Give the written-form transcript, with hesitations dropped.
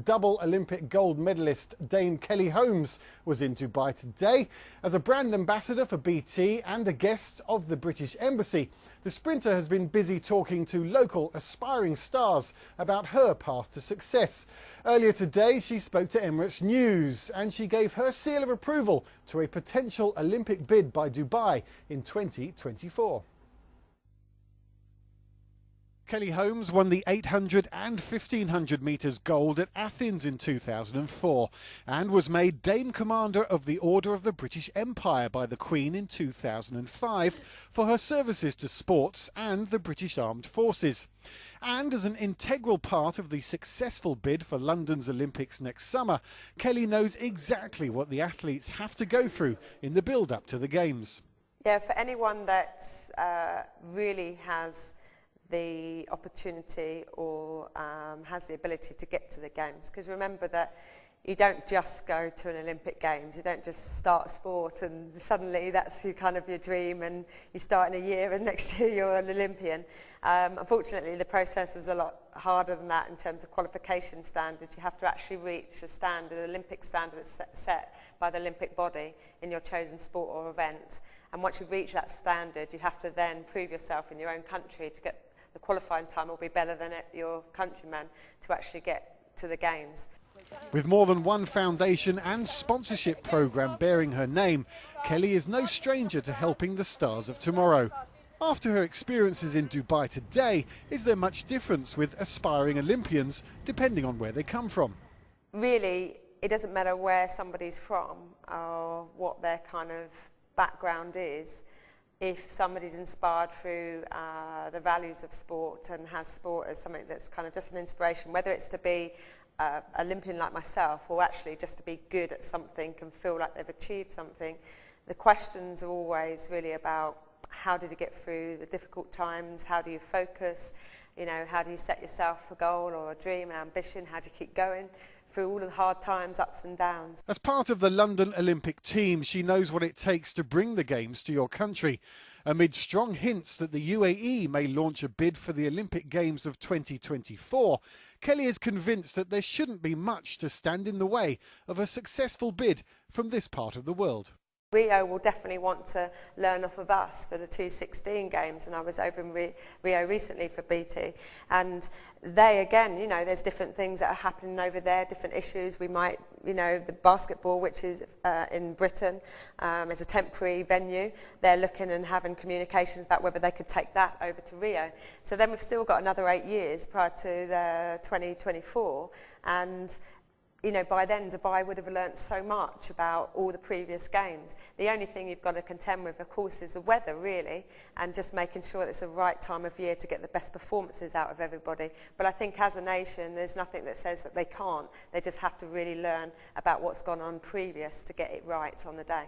double Olympic gold medalist Dame Kelly Holmes was in Dubai today as a brand ambassador for BT and a guest of the British Embassy. The sprinter has been busy talking to local aspiring stars about her path to success. Earlier today, she spoke to Emirates News and she gave her seal of approval to a potential Olympic bid by Dubai in 2024. Kelly Holmes won the 800 and 1500 metres gold at Athens in 2004 and was made Dame Commander of the Order of the British Empire by the Queen in 2005 for her services to sports and the British Armed Forces. And as an integral part of the successful bid for London's Olympics next summer, Kelly knows exactly what the athletes have to go through in the build-up to the Games. Yeah, for anyone that really has the opportunity or has the ability to get to the Games, because remember that you don't just go to an Olympic Games, you don't just start a sport and suddenly that's your dream and you start in a year and next year you're an Olympian. Unfortunately the process is a lot harder than that in terms of qualification standards. You have to actually reach a standard, an Olympic standard that's set by the Olympic body in your chosen sport or event, and once you reach that standard you have to then prove yourself in your own country to get the qualifying time will be better than your countrymen to actually get to the Games. With more than one foundation and sponsorship programme bearing her name, Kelly is no stranger to helping the stars of tomorrow. After her experiences in Dubai today, is there much difference with aspiring Olympians depending on where they come from? Really, it doesn't matter where somebody's from or what their kind of background is. If somebody's inspired through the values of sport and has sport as something that's kind of just an inspiration, whether it's to be an Olympian like myself or actually just to be good at something and feel like they've achieved something, the questions are always really about how did you get through the difficult times, how do you focus, how do you set yourself a goal or a dream, an ambition, how do you keep going through all of the hard times, ups and downs. As part of the London Olympic team, she knows what it takes to bring the Games to your country. Amid strong hints that the UAE may launch a bid for the Olympic Games of 2024, Kelly is convinced that there shouldn't be much to stand in the way of a successful bid from this part of the world. Rio will definitely want to learn off of us for the 2016 Games, and I was over in Rio recently for BT, and they again, there's different things that are happening over there, different issues. We might, the basketball, which is in Britain, is a temporary venue. They're looking and having communications about whether they could take that over to Rio. So then we've still got another 8 years prior to the 2024, and by then Dubai would have learnt so much about all the previous Games. The only thing you've got to contend with, of course, is the weather, really, and just making sure it's the right time of year to get the best performances out of everybody. But I think as a nation, there's nothing that says that they can't. They just have to really learn about what's gone on previous to get it right on the day.